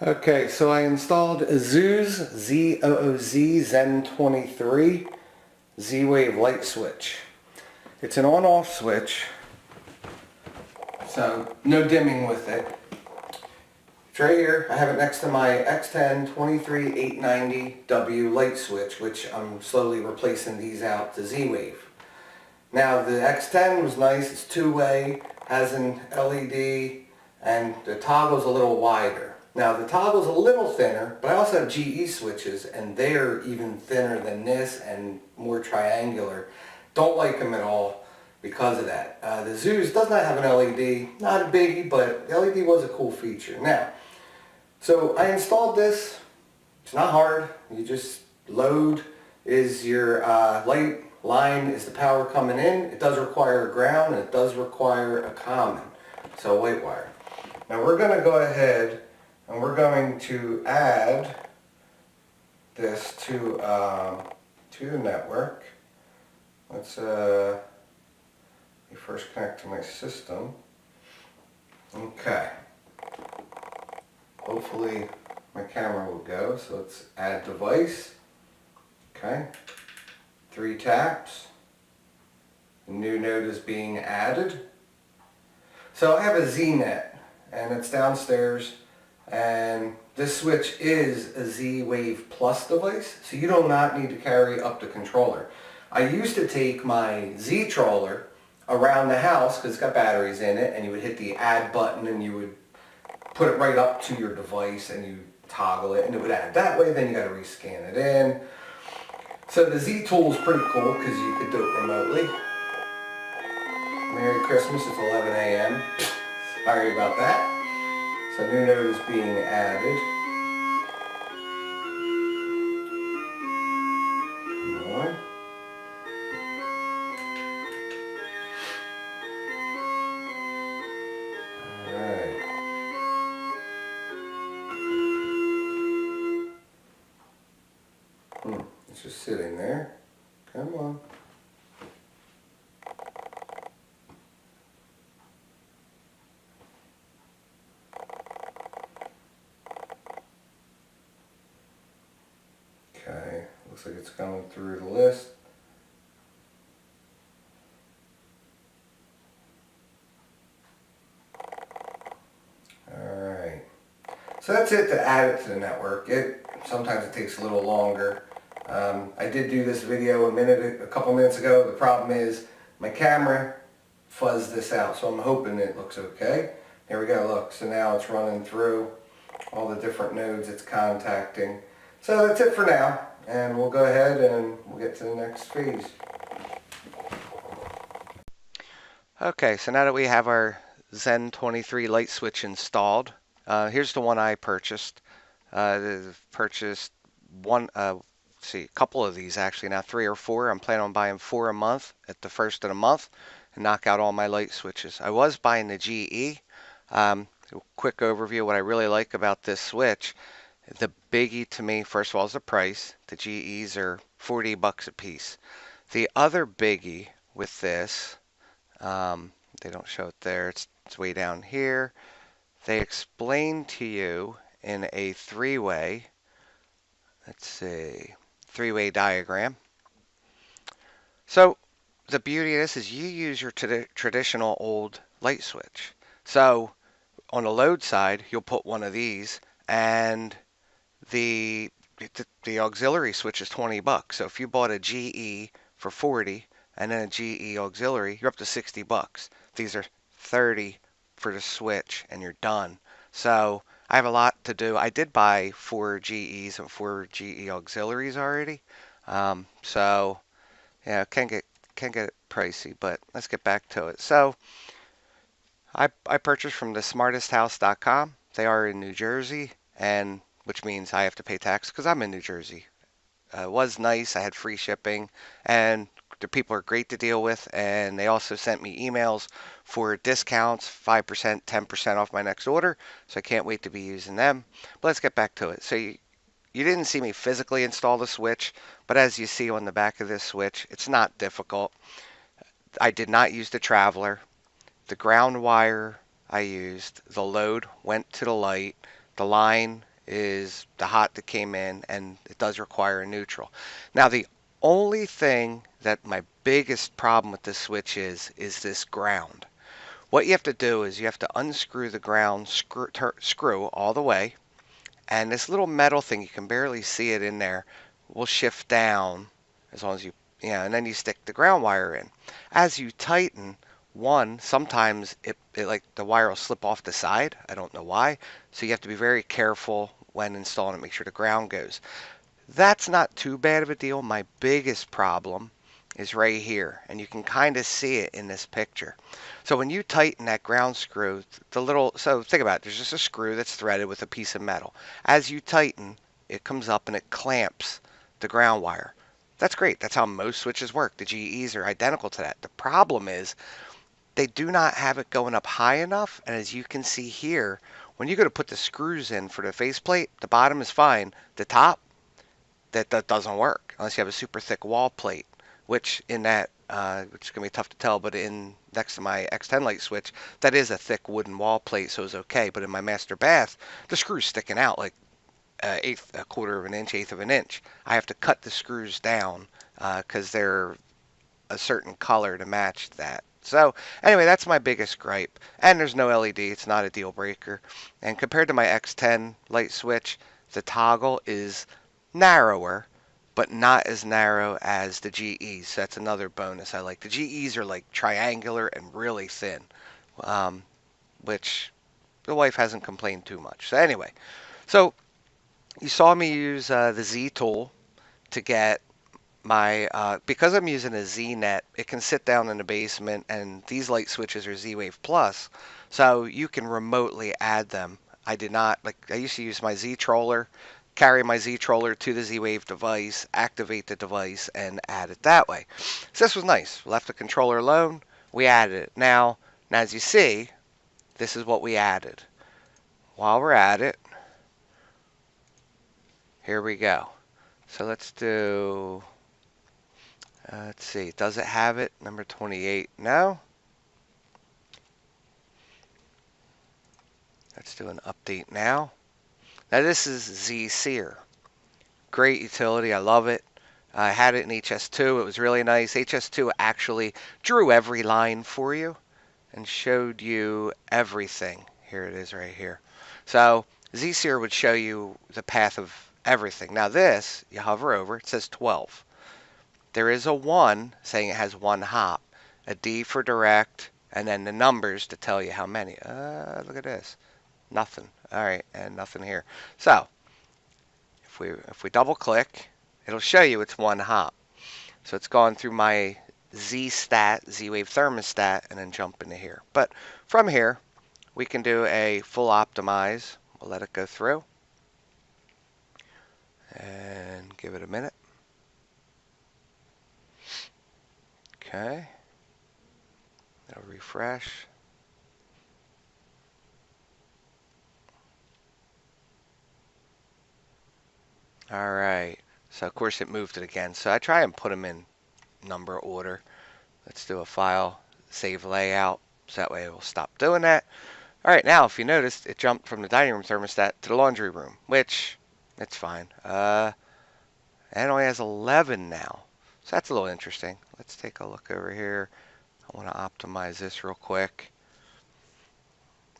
Okay, so I installed a Zooz Zen23 Z-Wave light switch. It's an on-off switch, so no dimming with it. It's right here. I have it next to my X10-23890W light switch, which I'm slowly replacing these out to Z-Wave. Now the X10 was nice, it's two-way, has an LED, and the toggle's a little wider. Now the toggle's a little thinner, but I also have GE switches, and they're even thinner than this and more triangular. Don't like them at all because of that. The Zooz does not have an LED, not a biggie, but the LED was a cool feature. Now, so I installed this. It's not hard. You just load is your light line is the power coming in. It does require a ground, and it does require a common, so white wire. Now we're going to go ahead and we're going to add this to the network. Let's let me first connect to my system. Okay. Hopefully my camera will go. So let's add device. Okay. 3 taps. A new node is being added. So I have a Z-Net, and it's downstairs, and this switch is a Z-Wave Plus device, so you do not need to carry up the controller. I used to take my Z-Troller around the house because it's got batteries in it, and you would hit the add button and you would put it right up to your device and you toggle it and it would add that way, then you got to rescan it in. So the Z-Tool is pretty cool because you could do it remotely. Merry Christmas, it's 11 a.m. Sorry about that. So new node is being added. Come on. Alright. It's just sitting there. Come on. Okay, looks like it's coming through the list. Alright, so that's it to add it to the network. Sometimes it takes a little longer. I did do this video a couple minutes ago. The problem is my camera fuzzed this out, so I'm hoping it looks okay. Here we go, look, so now it's running through all the different nodes it's contacting. So that's it for now, and we'll go ahead and we'll get to the next phase. Okay, so now that we have our Zen23 light switch installed, here's the one I purchased. Purchased one, a couple of these actually, now 3 or 4. I'm planning on buying 4 a month at the first of the month and knock out all my light switches. I was buying the GE. Quick overview, what I really like about this switch. The biggie to me, first of all, is the price. The GEs are $40 a piece. The other biggie with this, they don't show it there, it's way down here. They explain to you in a three-way, let's see, three-way diagram. So the beauty of this is you use your traditional old light switch. So on the load side, you'll put one of these, and the auxiliary switch is $20. So if you bought a GE for 40 and then a GE auxiliary, you're up to $60. These are 30 for the switch and you're done. So I have a lot to do. I did buy 4 GEs and 4 GE auxiliaries already. So yeah, it can get pricey, but let's get back to it. So I purchased from thesmartesthouse.com. They are in New Jersey, and which means I have to pay tax because I'm in New Jersey. It was nice. I had free shipping, and the people are great to deal with, and they also sent me emails for discounts, 5%, 10% off my next order, so I can't wait to be using them. But let's get back to it. So you didn't see me physically install the switch, but as you see on the back of this switch, it's not difficult. I did not use the traveler. The ground wire I used, the load went to the light. The line is the hot that came in, and it does require a neutral. Now the only thing that my biggest problem with this switch is this ground. What you have to do is you have to unscrew the ground screw all the way, and this little metal thing, you can barely see it in there, will shift down as long as and then you stick the ground wire in. As you tighten, sometimes it like the wire will slip off the side. I don't know why. So you have to be very careful when installing it, make sure the ground goes. That's not too bad of a deal. My biggest problem is right here, and you can kind of see it in this picture. So when you tighten that ground screw, so think about it, there's just a screw that's threaded with a piece of metal. As you tighten, it comes up and it clamps the ground wire. That's great. That's how most switches work. The GEs are identical to that. The problem is they do not have it going up high enough, and as you can see here, when you go to put the screws in for the faceplate, the bottom is fine. The top, that doesn't work unless you have a super thick wall plate, which is going to be tough to tell, but in next to my X10 light switch, that is a thick wooden wall plate, so it's okay. But in my master bath, the screw's sticking out like a quarter of an inch, eighth of an inch. I have to cut the screws down because they're a certain color to match that. So anyway, that's my biggest gripe. And there's no LED. It's not a deal breaker. And compared to my X10 light switch, the toggle is narrower, but not as narrow as the GEs. So that's another bonus I like. The GEs are like triangular and really thin, which the wife hasn't complained too much. So anyway, so you saw me use the Z tool to get my, because I'm using a Z-Net, it can sit down in the basement, and these light switches are Z-Wave Plus, so you can remotely add them. I used to use my Z-Troller, carry my Z-Troller to the Z-Wave device, activate the device, and add it that way. So this was nice. Left the controller alone, we added it. Now as you see, this is what we added. While we're at it, here we go. So let's do... let's see, does it have it? Number 28. No? Let's do an update now. Now this is Z-Seer. Great utility, I love it. I had it in HS2, it was really nice. HS2 actually drew every line for you and showed you everything. Here it is right here. So Z-Seer would show you the path of everything. Now this, you hover over, it says 12. There is a 1 saying it has 1 hop, a D for direct, and then the numbers to tell you how many. Look at this. Nothing. All right, and nothing here. So if we double click, it'll show you it's 1 hop. So it's gone through my Z-Stat, Z-Wave thermostat, and then jump into here. But from here, we can do a full optimize. We'll let it go through and give it a minute. Okay, it'll refresh. All right, so of course it moved it again. So I try and put them in number order. Let's do a file, save layout, so that way it will stop doing that. All right, now if you noticed, it jumped from the dining room thermostat to the laundry room, which it's fine. And it only has 11 now. So that's a little interesting. Let's take a look over here. I want to optimize this real quick.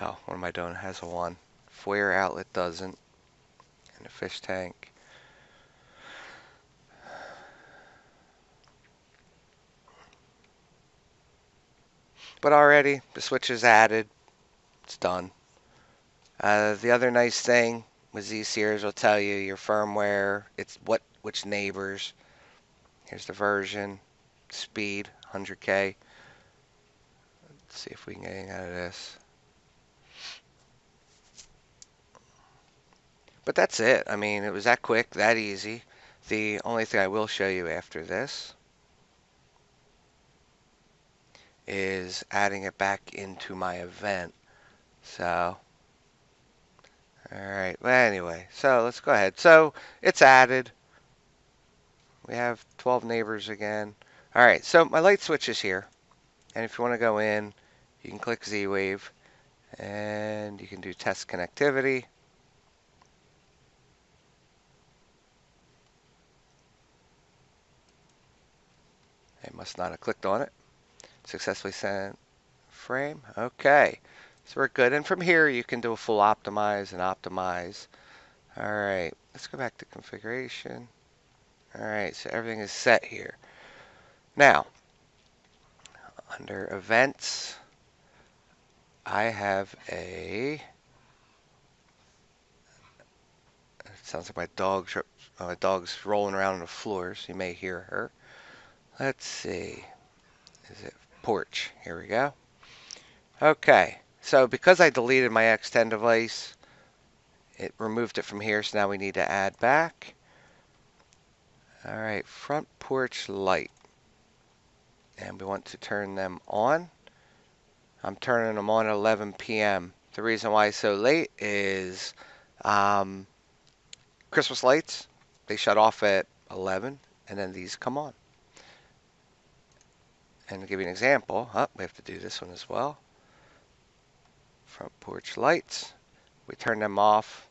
Oh, what am I doing? It has a 1. Foyer outlet doesn't. And the fish tank. But already, the switch is added. It's done. The other nice thing with Z-Seers will tell you your firmware, which neighbors. Here's the version, speed, 100K. Let's see if we can get anything out of this. But that's it. I mean, it was that quick, that easy. The only thing I will show you after this is adding it back into my event. So, alright, well anyway, so let's go ahead. So, it's added. We have 12 neighbors again. Alright, so my light switch is here. And if you want to go in, you can click Z-Wave. And you can do test connectivity. must not have clicked on it. Successfully sent frame. Okay, so we're good. And from here you can do a full optimize and optimize. All right, let's go back to configuration. All right, so everything is set here. Now, under events, I have it sounds like my dog's rolling around on the floor, so you may hear her. Let's see. Is it porch? Here we go. Okay, so because I deleted my X10 device, it removed it from here, so now we need to add back. All right, front porch light. And we want to turn them on. I'm turning them on at 11 p.m. The reason why it's so late is Christmas lights, they shut off at 11, and then these come on. And to give you an example, we have to do this one as well. Front porch lights, we turn them off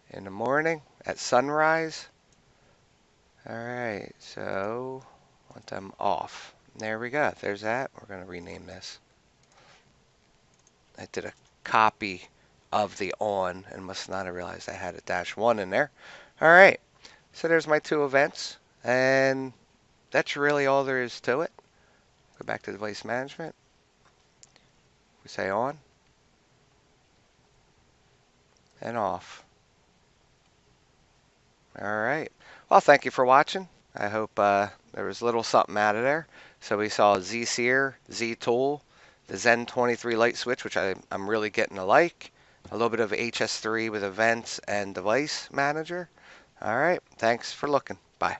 in the morning at sunrise. All right, so I want them off. There we go. There's that. We're going to rename this. I did a copy of the on and must not have realized I had a -1 in there. All right, so there's my two events, and that's really all there is to it. Go back to device management. We say on and off. All right. Well, thank you for watching. I hope there was a little something out of there. So we saw Z-Seer, Z-Tool, the Zen23 light switch, which I'm really getting to like. A little bit of HS3 with events and device manager. All right. Thanks for looking. Bye.